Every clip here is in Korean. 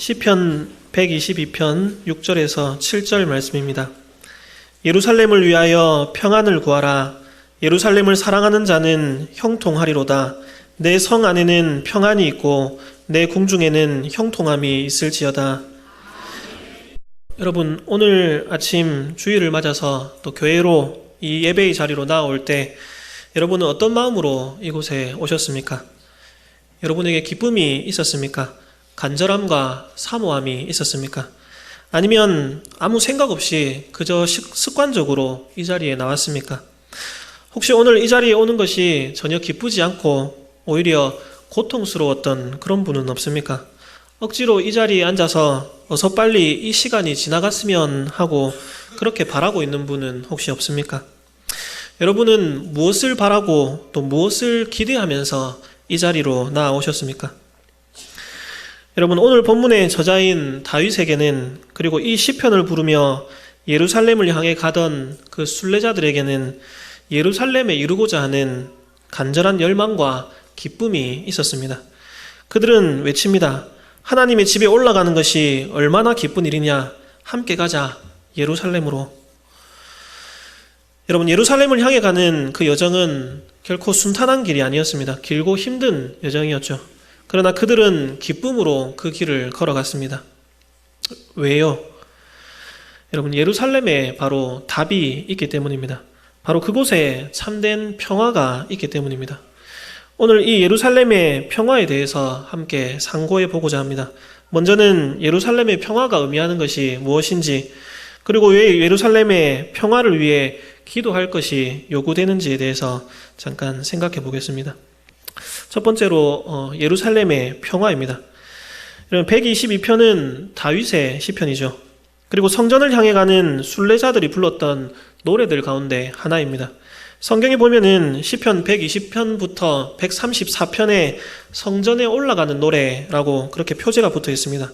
시편 122편 6절에서 7절 말씀입니다. 예루살렘을 위하여 평안을 구하라. 예루살렘을 사랑하는 자는 형통하리로다. 내 성 안에는 평안이 있고 내 궁중에는 형통함이 있을지어다. 여러분, 오늘 아침 주일을 맞아서 또 교회로 이 예배의 자리로 나올 때 여러분은 어떤 마음으로 이곳에 오셨습니까? 여러분에게 기쁨이 있었습니까? 간절함과 사모함이 있었습니까? 아니면 아무 생각 없이 그저 습관적으로 이 자리에 나왔습니까? 혹시 오늘 이 자리에 오는 것이 전혀 기쁘지 않고 오히려 고통스러웠던 그런 분은 없습니까? 억지로 이 자리에 앉아서 어서 빨리 이 시간이 지나갔으면 하고 그렇게 바라고 있는 분은 혹시 없습니까? 여러분은 무엇을 바라고 또 무엇을 기대하면서 이 자리로 나아오셨습니까? 여러분, 오늘 본문의 저자인 다윗에게는, 그리고 이 시편을 부르며 예루살렘을 향해 가던 그 순례자들에게는 예루살렘에 이루고자 하는 간절한 열망과 기쁨이 있었습니다. 그들은 외칩니다. 하나님의 집에 올라가는 것이 얼마나 기쁜 일이냐. 함께 가자, 예루살렘으로. 여러분, 예루살렘을 향해 가는 그 여정은 결코 순탄한 길이 아니었습니다. 길고 힘든 여정이었죠. 그러나 그들은 기쁨으로 그 길을 걸어갔습니다. 왜요? 여러분, 예루살렘에 바로 답이 있기 때문입니다. 바로 그곳에 참된 평화가 있기 때문입니다. 오늘 이 예루살렘의 평화에 대해서 함께 상고해 보고자 합니다. 먼저는 예루살렘의 평화가 의미하는 것이 무엇인지, 그리고 왜 예루살렘의 평화를 위해 기도할 것이 요구되는지에 대해서 잠깐 생각해 보겠습니다. 첫 번째로 예루살렘의 평화입니다. 122편은 다윗의 시편이죠. 그리고 성전을 향해 가는 순례자들이 불렀던 노래들 가운데 하나입니다. 성경에 보면은 시편 120편부터 134편에 성전에 올라가는 노래라고 그렇게 표제가 붙어 있습니다.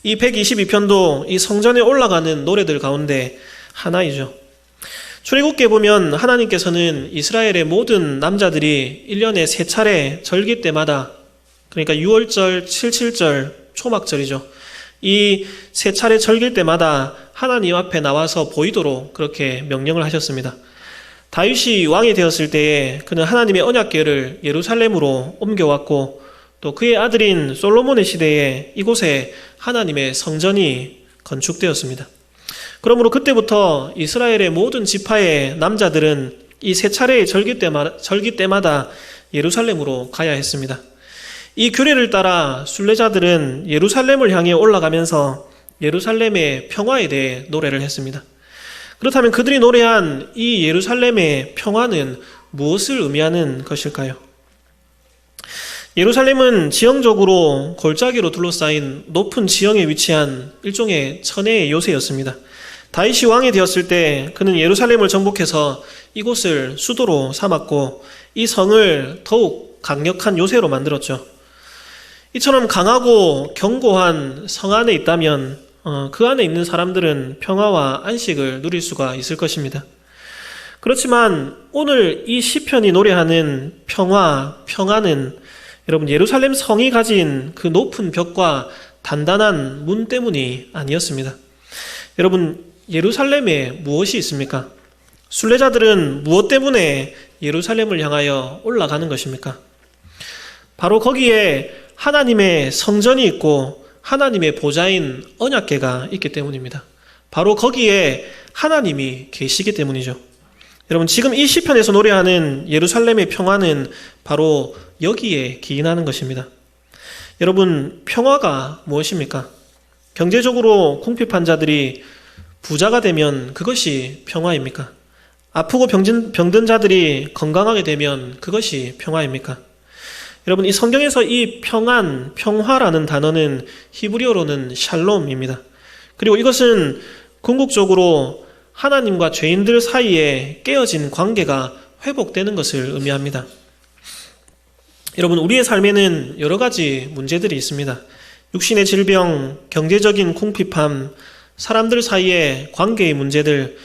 이 122편도 이 성전에 올라가는 노래들 가운데 하나이죠. 출애굽기에 보면 하나님께서는 이스라엘의 모든 남자들이 1년에 3차례 절기 때마다, 그러니까 6월절, 77절, 초막절이죠. 이 3차례 절기 때마다 하나님 앞에 나와서 보이도록 그렇게 명령을 하셨습니다. 다윗이 왕이 되었을 때에 그는 하나님의 언약궤를 예루살렘으로 옮겨왔고, 또 그의 아들인 솔로몬의 시대에 이곳에 하나님의 성전이 건축되었습니다. 그러므로 그때부터 이스라엘의 모든 지파의 남자들은 이 3차례의 절기 때마다 예루살렘으로 가야 했습니다. 이 규례를 따라 순례자들은 예루살렘을 향해 올라가면서 예루살렘의 평화에 대해 노래를 했습니다. 그렇다면 그들이 노래한 이 예루살렘의 평화는 무엇을 의미하는 것일까요? 예루살렘은 지형적으로 골짜기로 둘러싸인 높은 지형에 위치한 일종의 천혜의 요새였습니다. 다윗이 왕이 되었을 때 그는 예루살렘을 정복해서 이곳을 수도로 삼았고 이 성을 더욱 강력한 요새로 만들었죠. 이처럼 강하고 견고한 성 안에 있다면 그 안에 있는 사람들은 평화와 안식을 누릴 수가 있을 것입니다. 그렇지만 오늘 이 시편이 노래하는 평안은 여러분, 예루살렘 성이 가진 그 높은 벽과 단단한 문 때문이 아니었습니다. 여러분, 예루살렘에 무엇이 있습니까? 순례자들은 무엇 때문에 예루살렘을 향하여 올라가는 것입니까? 바로 거기에 하나님의 성전이 있고 하나님의 보좌인 언약궤가 있기 때문입니다. 바로 거기에 하나님이 계시기 때문이죠. 여러분, 지금 이 시편에서 노래하는 예루살렘의 평화는 바로 여기에 기인하는 것입니다. 여러분, 평화가 무엇입니까? 경제적으로 궁핍한 자들이 부자가 되면 그것이 평화입니까? 아프고 병든 자들이 건강하게 되면 그것이 평화입니까? 여러분, 이 성경에서 이 평화라는 단어는 히브리어로는 샬롬입니다. 그리고 이것은 궁극적으로 하나님과 죄인들 사이에 깨어진 관계가 회복되는 것을 의미합니다. 여러분, 우리의 삶에는 여러 가지 문제들이 있습니다. 육신의 질병, 경제적인 궁핍함, 사람들 사이의 관계의 문제들,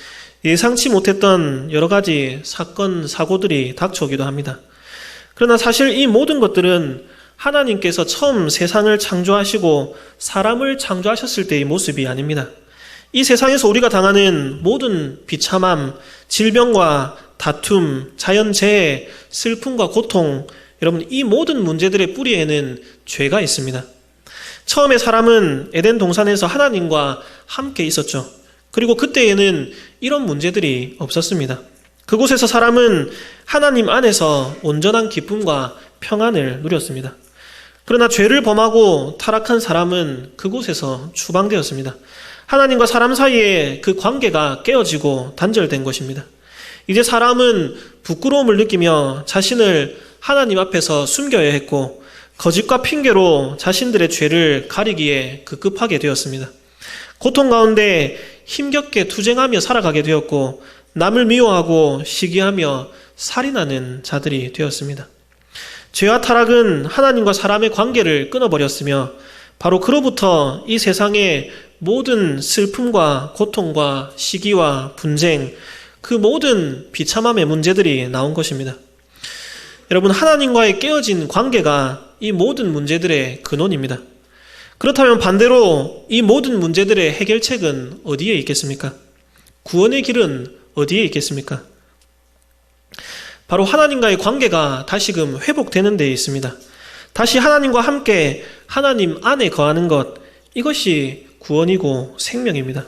예상치 못했던 여러 가지 사건, 사고들이 닥쳐오기도 합니다. 그러나 사실 이 모든 것들은 하나님께서 처음 세상을 창조하시고 사람을 창조하셨을 때의 모습이 아닙니다. 이 세상에서 우리가 당하는 모든 비참함, 질병과 다툼, 자연재해, 슬픔과 고통, 여러분 이 모든 문제들의 뿌리에는 죄가 있습니다. 처음에 사람은 에덴 동산에서 하나님과 함께 있었죠. 그리고 그때에는 이런 문제들이 없었습니다. 그곳에서 사람은 하나님 안에서 온전한 기쁨과 평안을 누렸습니다. 그러나 죄를 범하고 타락한 사람은 그곳에서 추방되었습니다. 하나님과 사람 사이에 그 관계가 깨어지고 단절된 것입니다. 이제 사람은 부끄러움을 느끼며 자신을 하나님 앞에서 숨겨야 했고 거짓과 핑계로 자신들의 죄를 가리기에 급급하게 되었습니다. 고통 가운데 힘겹게 투쟁하며 살아가게 되었고 남을 미워하고 시기하며 살인하는 자들이 되었습니다. 죄와 타락은 하나님과 사람의 관계를 끊어버렸으며 바로 그로부터 이 세상의 모든 슬픔과 고통과 시기와 분쟁, 그 모든 비참함의 문제들이 나온 것입니다. 여러분, 하나님과의 깨어진 관계가 이 모든 문제들의 근원입니다. 그렇다면 반대로 이 모든 문제들의 해결책은 어디에 있겠습니까? 구원의 길은 어디에 있겠습니까? 바로 하나님과의 관계가 다시금 회복되는 데에 있습니다. 다시 하나님과 함께 하나님 안에 거하는 것, 이것이 구원이고 생명입니다.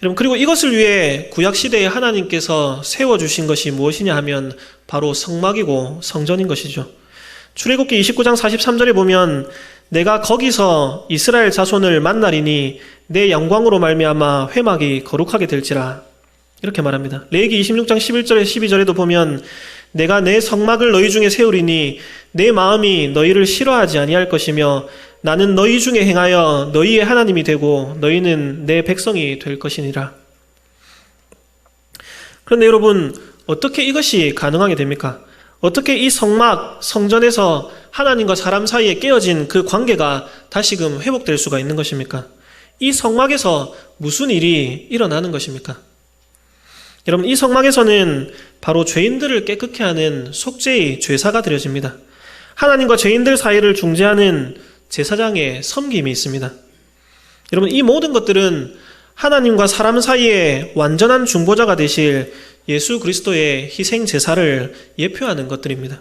여러분, 그리고 이것을 위해 구약시대에 하나님께서 세워주신 것이 무엇이냐 하면 바로 성막이고 성전인 것이죠. 출애굽기 29장 43절에 보면 내가 거기서 이스라엘 자손을 만나리니 내 영광으로 말미암아 회막이 거룩하게 될지라, 이렇게 말합니다. 레위기 26장 11절에 12절에도 보면 내가 내 성막을 너희 중에 세우리니 내 마음이 너희를 싫어하지 아니할 것이며 나는 너희 중에 행하여 너희의 하나님이 되고 너희는 내 백성이 될 것이니라. 그런데 여러분, 어떻게 이것이 가능하게 됩니까? 어떻게 이 성막, 성전에서 하나님과 사람 사이에 깨어진 그 관계가 다시금 회복될 수가 있는 것입니까? 이 성막에서 무슨 일이 일어나는 것입니까? 여러분, 이 성막에서는 바로 죄인들을 깨끗게 하는 속죄의 제사가 드려집니다. 하나님과 죄인들 사이를 중재하는 제사장의 섬김이 있습니다. 여러분, 이 모든 것들은 하나님과 사람 사이에 완전한 중보자가 되실 예수 그리스도의 희생 제사를 예표하는 것들입니다.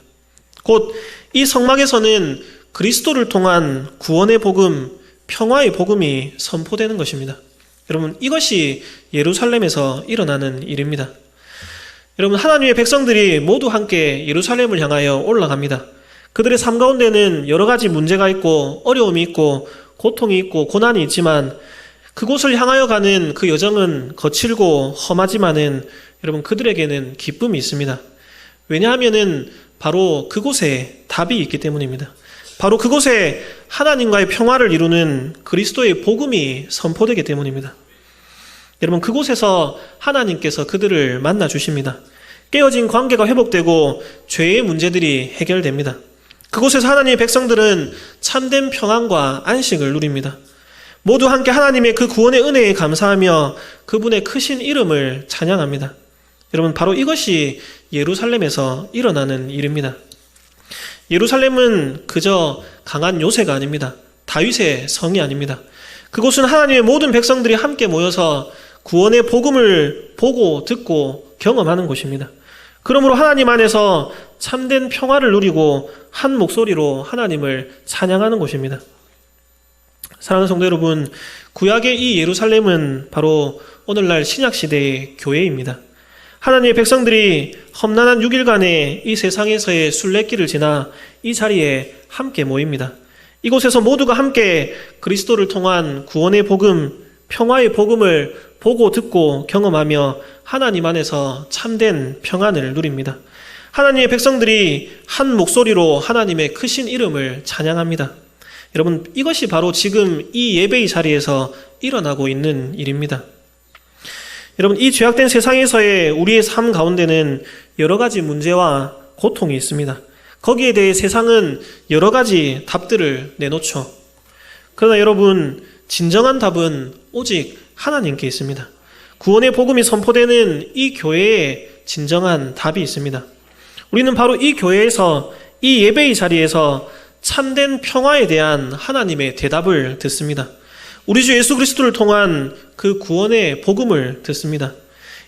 곧 이 성막에서는 그리스도를 통한 구원의 복음, 평화의 복음이 선포되는 것입니다. 여러분, 이것이 예루살렘에서 일어나는 일입니다. 여러분, 하나님의 백성들이 모두 함께 예루살렘을 향하여 올라갑니다. 그들의 삶 가운데는 여러 가지 문제가 있고 어려움이 있고 고통이 있고 고난이 있지만 그곳을 향하여 가는 그 여정은 거칠고 험하지만은 여러분, 그들에게는 기쁨이 있습니다. 왜냐하면은 바로 그곳에 답이 있기 때문입니다. 바로 그곳에 하나님과의 평화를 이루는 그리스도의 복음이 선포되기 때문입니다. 여러분, 그곳에서 하나님께서 그들을 만나 주십니다. 깨어진 관계가 회복되고 죄의 문제들이 해결됩니다. 그곳에서 하나님의 백성들은 참된 평안과 안식을 누립니다. 모두 함께 하나님의 그 구원의 은혜에 감사하며 그분의 크신 이름을 찬양합니다. 여러분, 바로 이것이 예루살렘에서 일어나는 일입니다. 예루살렘은 그저 강한 요새가 아닙니다. 다윗의 성이 아닙니다. 그곳은 하나님의 모든 백성들이 함께 모여서 구원의 복음을 보고 듣고 경험하는 곳입니다. 그러므로 하나님 안에서 참된 평화를 누리고 한 목소리로 하나님을 찬양하는 곳입니다. 사랑하는 성도 여러분, 구약의 이 예루살렘은 바로 오늘날 신약시대의 교회입니다. 하나님의 백성들이 험난한 6일간의 이 세상에서의 순례길을 지나 이 자리에 함께 모입니다. 이곳에서 모두가 함께 그리스도를 통한 구원의 복음, 평화의 복음을 보고 듣고 경험하며 하나님 안에서 참된 평안을 누립니다. 하나님의 백성들이 한 목소리로 하나님의 크신 이름을 찬양합니다. 여러분, 이것이 바로 지금 이 예배의 자리에서 일어나고 있는 일입니다. 여러분, 이 죄악된 세상에서의 우리의 삶 가운데는 여러 가지 문제와 고통이 있습니다. 거기에 대해 세상은 여러 가지 답들을 내놓죠. 그러나 여러분, 진정한 답은 오직 하나님께 있습니다. 구원의 복음이 선포되는 이 교회에 진정한 답이 있습니다. 우리는 바로 이 교회에서, 이 예배의 자리에서 참된 평화에 대한 하나님의 대답을 듣습니다. 우리 주 예수 그리스도를 통한 그 구원의 복음을 듣습니다.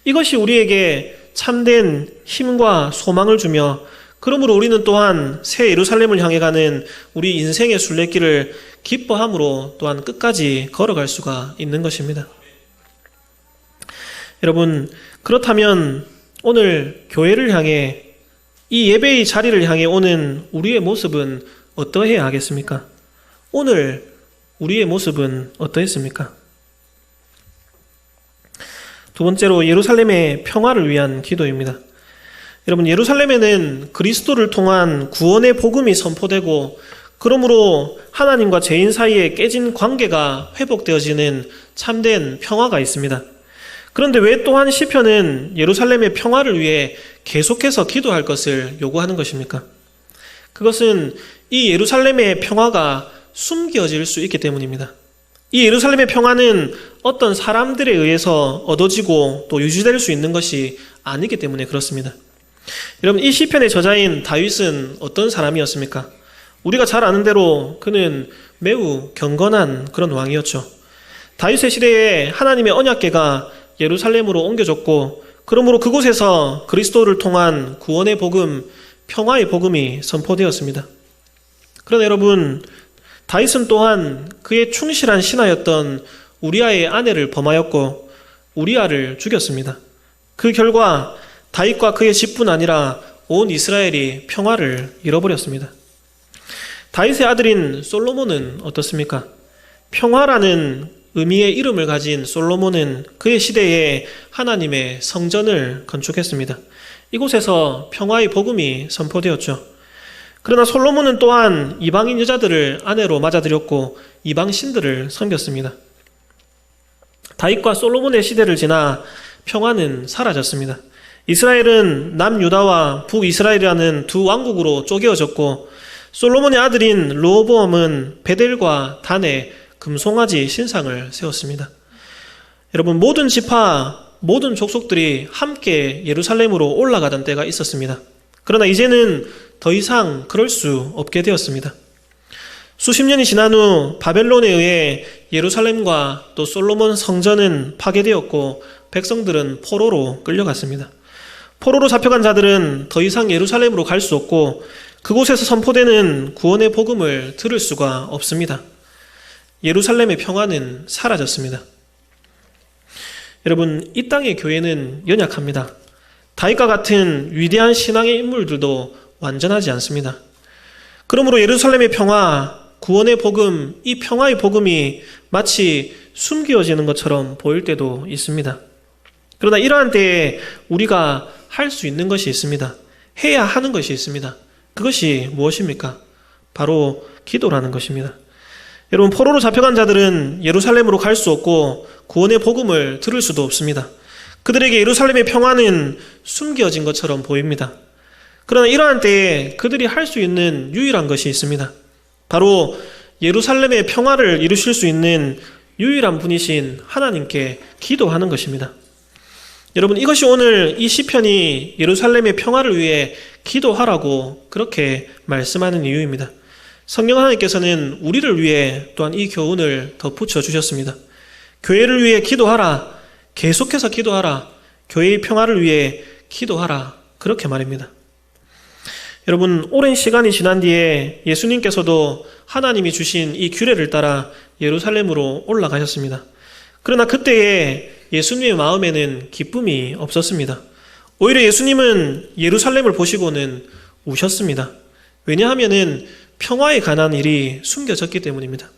이것이 우리에게 참된 힘과 소망을 주며, 그러므로 우리는 또한 새 예루살렘을 향해 가는 우리 인생의 순례길을 기뻐함으로 또한 끝까지 걸어갈 수가 있는 것입니다. 여러분, 그렇다면 오늘 교회를 향해, 이 예배의 자리를 향해 오는 우리의 모습은 어떠해야 하겠습니까? 오늘 우리의 모습은 어떠했습니까? 두 번째로 예루살렘의 평화를 위한 기도입니다. 여러분, 예루살렘에는 그리스도를 통한 구원의 복음이 선포되고, 그러므로 하나님과 죄인 사이에 깨진 관계가 회복되어지는 참된 평화가 있습니다. 그런데 왜 또한 시편은 예루살렘의 평화를 위해 계속해서 기도할 것을 요구하는 것입니까? 그것은 이 예루살렘의 평화가 숨겨질 수 있기 때문입니다. 이 예루살렘의 평화는 어떤 사람들에 의해서 얻어지고 또 유지될 수 있는 것이 아니기 때문에 그렇습니다. 여러분, 이 시편의 저자인 다윗은 어떤 사람이었습니까? 우리가 잘 아는 대로 그는 매우 경건한 그런 왕이었죠. 다윗의 시대에 하나님의 언약궤가 예루살렘으로 옮겨졌고, 그러므로 그곳에서 그리스도를 통한 구원의 복음, 평화의 복음이 선포되었습니다. 그러나 여러분, 다윗은 또한 그의 충실한 신하였던 우리아의 아내를 범하였고 우리아를 죽였습니다. 그 결과 다윗과 그의 집뿐 아니라 온 이스라엘이 평화를 잃어버렸습니다. 다윗의 아들인 솔로몬은 어떻습니까? 평화라는 의미의 이름을 가진 솔로몬은 그의 시대에 하나님의 성전을 건축했습니다. 이곳에서 평화의 복음이 선포되었죠. 그러나 솔로몬은 또한 이방인 여자들을 아내로 맞아들였고 이방 신들을 섬겼습니다. 다윗과 솔로몬의 시대를 지나 평화는 사라졌습니다. 이스라엘은 남유다와 북이스라엘이라는 두 왕국으로 쪼개어졌고, 솔로몬의 아들인 르호보암은 베델과 단에 금송아지 신상을 세웠습니다. 여러분, 모든 지파, 모든 족속들이 함께 예루살렘으로 올라가던 때가 있었습니다. 그러나 이제는 더 이상 그럴 수 없게 되었습니다. 수십 년이 지난 후 바벨론에 의해 예루살렘과 또 솔로몬 성전은 파괴되었고 백성들은 포로로 끌려갔습니다. 포로로 잡혀간 자들은 더 이상 예루살렘으로 갈 수 없고 그곳에서 선포되는 구원의 복음을 들을 수가 없습니다. 예루살렘의 평화는 사라졌습니다. 여러분, 이 땅의 교회는 연약합니다. 다윗과 같은 위대한 신앙의 인물들도 완전하지 않습니다. 그러므로 예루살렘의 평화, 구원의 복음, 이 평화의 복음이 마치 숨겨지는 것처럼 보일 때도 있습니다. 그러나 이러한 때에 우리가 할 수 있는 것이 있습니다. 해야 하는 것이 있습니다. 그것이 무엇입니까? 바로 기도라는 것입니다. 여러분, 포로로 잡혀간 자들은 예루살렘으로 갈 수 없고 구원의 복음을 들을 수도 없습니다. 그들에게 예루살렘의 평화는 숨겨진 것처럼 보입니다. 그러나 이러한 때에 그들이 할 수 있는 유일한 것이 있습니다. 바로 예루살렘의 평화를 이루실 수 있는 유일한 분이신 하나님께 기도하는 것입니다. 여러분, 이것이 오늘 이 시편이 예루살렘의 평화를 위해 기도하라고 그렇게 말씀하는 이유입니다. 성령 하나님께서는 우리를 위해 또한 이 교훈을 덧붙여 주셨습니다. 교회를 위해 기도하라, 계속해서 기도하라, 교회의 평화를 위해 기도하라, 그렇게 말입니다. 여러분, 오랜 시간이 지난 뒤에 예수님께서도 하나님이 주신 이 규례를 따라 예루살렘으로 올라가셨습니다. 그러나 그때에 예수님의 마음에는 기쁨이 없었습니다. 오히려 예수님은 예루살렘을 보시고는 우셨습니다. 왜냐하면 평화에 관한 일이 숨겨졌기 때문입니다.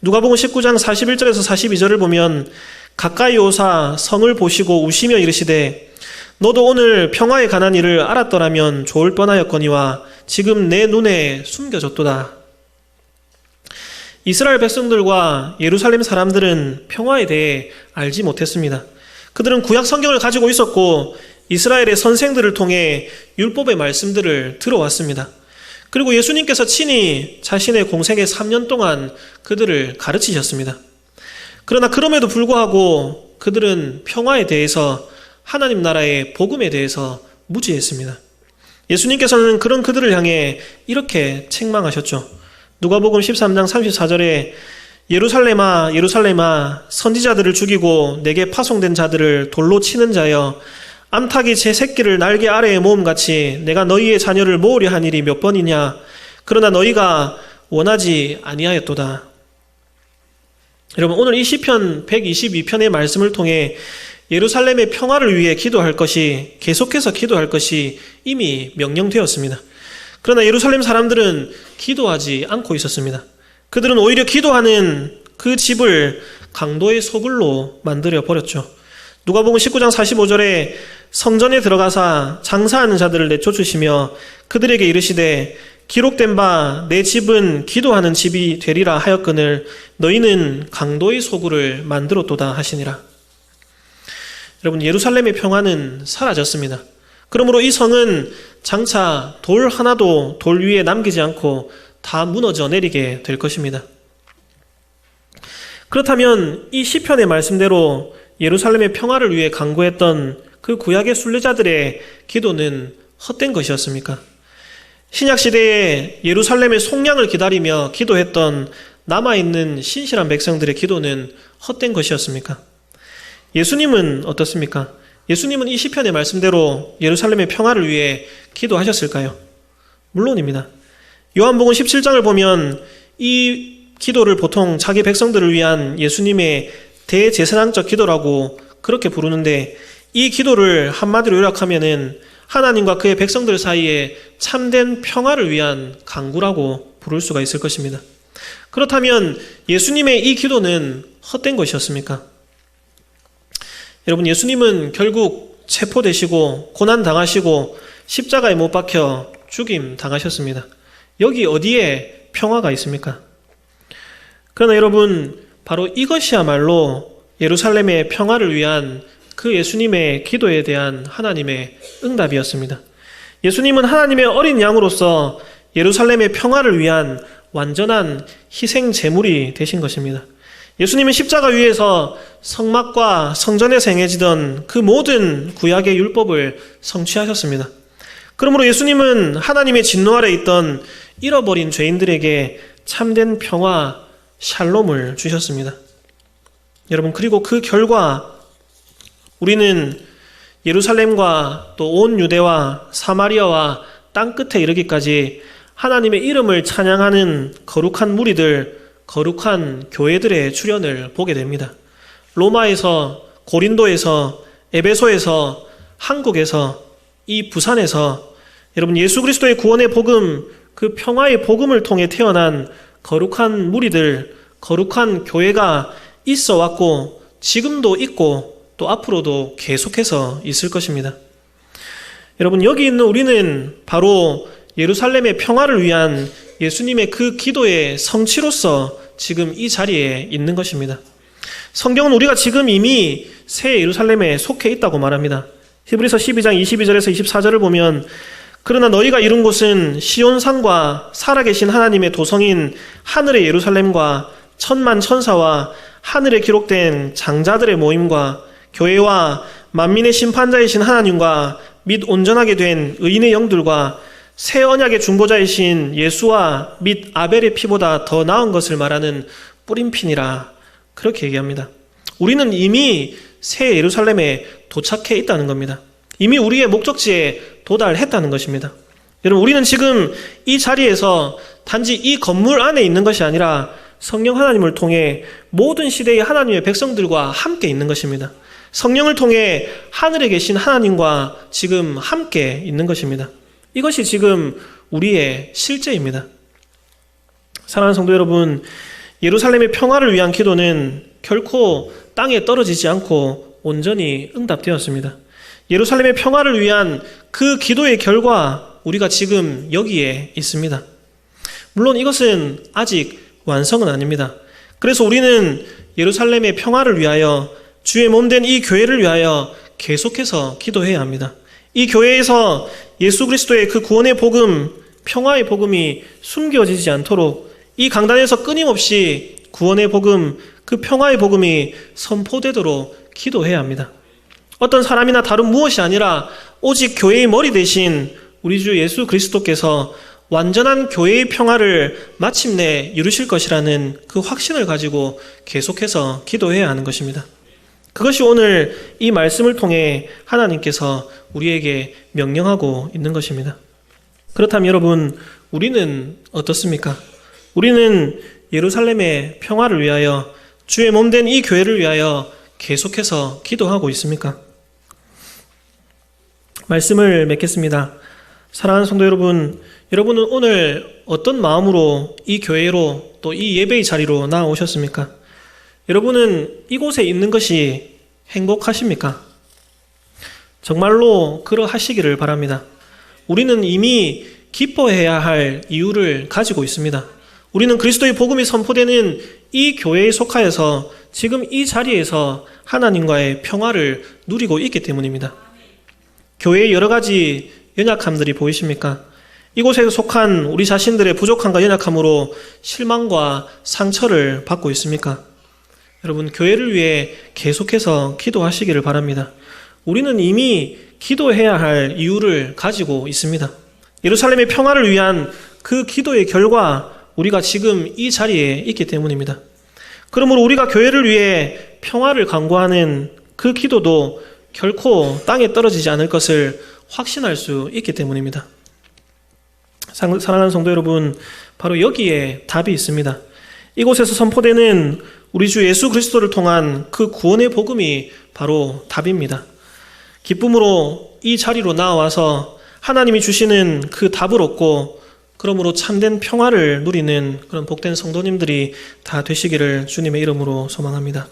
누가복음 19장 41절에서 42절을 보면 가까이 오사 성을 보시고 우시며 이르시되 너도 오늘 평화에 관한 일을 알았더라면 좋을 뻔하였거니와 지금 내 눈에 숨겨졌도다. 이스라엘 백성들과 예루살렘 사람들은 평화에 대해 알지 못했습니다. 그들은 구약 성경을 가지고 있었고 이스라엘의 선생들을 통해 율법의 말씀들을 들어왔습니다. 그리고 예수님께서 친히 자신의 공생의 3년 동안 그들을 가르치셨습니다. 그러나 그럼에도 불구하고 그들은 평화에 대해서, 하나님 나라의 복음에 대해서 무지했습니다. 예수님께서는 그런 그들을 향해 이렇게 책망하셨죠. 누가복음 13장 34절에 예루살렘아 예루살렘아 선지자들을 죽이고 내게 파송된 자들을 돌로 치는 자여 암탉이 제 새끼를 날개 아래에 모음같이 내가 너희의 자녀를 모으려 한 일이 몇 번이냐 그러나 너희가 원하지 아니하였도다. 여러분, 오늘 이 시편 122편의 말씀을 통해 예루살렘의 평화를 위해 기도할 것이, 계속해서 기도할 것이 이미 명령되었습니다. 그러나 예루살렘 사람들은 기도하지 않고 있었습니다. 그들은 오히려 기도하는 그 집을 강도의 소굴로 만들어 버렸죠. 누가복음 19장 45절에 성전에 들어가사 장사하는 자들을 내쫓으시며 그들에게 이르시되 기록된 바 내 집은 기도하는 집이 되리라 하였거늘 너희는 강도의 소굴을 만들었도다 하시니라. 여러분, 예루살렘의 평화는 사라졌습니다. 그러므로 이 성은 장차 돌 하나도 돌 위에 남기지 않고 다 무너져 내리게 될 것입니다. 그렇다면 이 시편의 말씀대로 예루살렘의 평화를 위해 간구했던 그 구약의 순례자들의 기도는 헛된 것이었습니까? 신약시대에 예루살렘의 속량을 기다리며 기도했던 남아있는 신실한 백성들의 기도는 헛된 것이었습니까? 예수님은 어떻습니까? 예수님은 이 시편의 말씀대로 예루살렘의 평화를 위해 기도하셨을까요? 물론입니다. 요한복음 17장을 보면 이 기도를 보통 자기 백성들을 위한 예수님의 대제사장적 기도라고 그렇게 부르는데, 이 기도를 한마디로 요약하면은 하나님과 그의 백성들 사이에 참된 평화를 위한 간구라고 부를 수가 있을 것입니다. 그렇다면 예수님의 이 기도는 헛된 것이었습니까? 여러분, 예수님은 결국 체포되시고 고난당하시고 십자가에 못 박혀 죽임 당하셨습니다. 여기 어디에 평화가 있습니까? 그러나 여러분, 바로 이것이야말로 예루살렘의 평화를 위한 그 예수님의 기도에 대한 하나님의 응답이었습니다. 예수님은 하나님의 어린 양으로서 예루살렘의 평화를 위한 완전한 희생 제물이 되신 것입니다. 예수님은 십자가 위에서 성막과 성전에서 행해지던 그 모든 구약의 율법을 성취하셨습니다. 그러므로 예수님은 하나님의 진노 아래 있던 잃어버린 죄인들에게 참된 평화, 샬롬을 주셨습니다. 여러분, 그리고 그 결과 우리는 예루살렘과 또 온 유대와 사마리아와 땅끝에 이르기까지 하나님의 이름을 찬양하는 거룩한 무리들, 거룩한 교회들의 출현을 보게 됩니다. 로마에서, 고린도에서, 에베소에서, 한국에서, 이 부산에서 여러분, 예수 그리스도의 구원의 복음, 그 평화의 복음을 통해 태어난 거룩한 무리들, 거룩한 교회가 있어 왔고 지금도 있고 또 앞으로도 계속해서 있을 것입니다. 여러분, 여기 있는 우리는 바로 예루살렘의 평화를 위한 예수님의 그 기도의 성취로서 지금 이 자리에 있는 것입니다. 성경은 우리가 지금 이미 새 예루살렘에 속해 있다고 말합니다. 히브리서 12장 22절에서 24절을 보면 그러나 너희가 이룬 곳은 시온산과 살아계신 하나님의 도성인 하늘의 예루살렘과 천만 천사와 하늘에 기록된 장자들의 모임과 교회와 만민의 심판자이신 하나님과 및 온전하게 된 의인의 영들과 새 언약의 중보자이신 예수와 및 아벨의 피보다 더 나은 것을 말하는 뿌림핀이라, 그렇게 얘기합니다. 우리는 이미 새 예루살렘에 도착해 있다는 겁니다. 이미 우리의 목적지에 도달했다는 것입니다. 여러분, 우리는 지금 이 자리에서 단지 이 건물 안에 있는 것이 아니라 성령 하나님을 통해 모든 시대의 하나님의 백성들과 함께 있는 것입니다. 성령을 통해 하늘에 계신 하나님과 지금 함께 있는 것입니다. 이것이 지금 우리의 실제입니다. 사랑하는 성도 여러분, 예루살렘의 평화를 위한 기도는 결코 땅에 떨어지지 않고 온전히 응답되었습니다. 예루살렘의 평화를 위한 그 기도의 결과 우리가 지금 여기에 있습니다. 물론 이것은 아직 완성은 아닙니다. 그래서 우리는 예루살렘의 평화를 위하여, 주의 몸된 이 교회를 위하여 계속해서 기도해야 합니다. 이 교회에서 예수 그리스도의 그 구원의 복음, 평화의 복음이 숨겨지지 않도록 이 강단에서 끊임없이 구원의 복음, 그 평화의 복음이 선포되도록 기도해야 합니다. 어떤 사람이나 다른 무엇이 아니라 오직 교회의 머리 대신 우리 주 예수 그리스도께서 완전한 교회의 평화를 마침내 이루실 것이라는 그 확신을 가지고 계속해서 기도해야 하는 것입니다. 그것이 오늘 이 말씀을 통해 하나님께서 우리에게 명령하고 있는 것입니다. 그렇다면 여러분, 우리는 어떻습니까? 우리는 예루살렘의 평화를 위하여, 주의 몸된 이 교회를 위하여 계속해서 기도하고 있습니까? 말씀을 맺겠습니다. 사랑하는 성도 여러분, 여러분은 오늘 어떤 마음으로 이 교회로 또 이 예배의 자리로 나아오셨습니까? 여러분은 이곳에 있는 것이 행복하십니까? 정말로 그러하시기를 바랍니다. 우리는 이미 기뻐해야 할 이유를 가지고 있습니다. 우리는 그리스도의 복음이 선포되는 이 교회에 속하여서 지금 이 자리에서 하나님과의 평화를 누리고 있기 때문입니다. 교회의 여러 가지 연약함들이 보이십니까? 이곳에 속한 우리 자신들의 부족함과 연약함으로 실망과 상처를 받고 있습니까? 여러분, 교회를 위해 계속해서 기도하시기를 바랍니다. 우리는 이미 기도해야 할 이유를 가지고 있습니다. 예루살렘의 평화를 위한 그 기도의 결과 우리가 지금 이 자리에 있기 때문입니다. 그러므로 우리가 교회를 위해 평화를 간구하는 그 기도도 결코 땅에 떨어지지 않을 것을 확신할 수 있기 때문입니다. 사랑하는 성도 여러분, 바로 여기에 답이 있습니다. 이곳에서 선포되는 우리 주 예수 그리스도를 통한 그 구원의 복음이 바로 답입니다. 기쁨으로 이 자리로 나와서 하나님이 주시는 그 답을 얻고 그러므로 참된 평화를 누리는 그런 복된 성도님들이 다 되시기를 주님의 이름으로 소망합니다.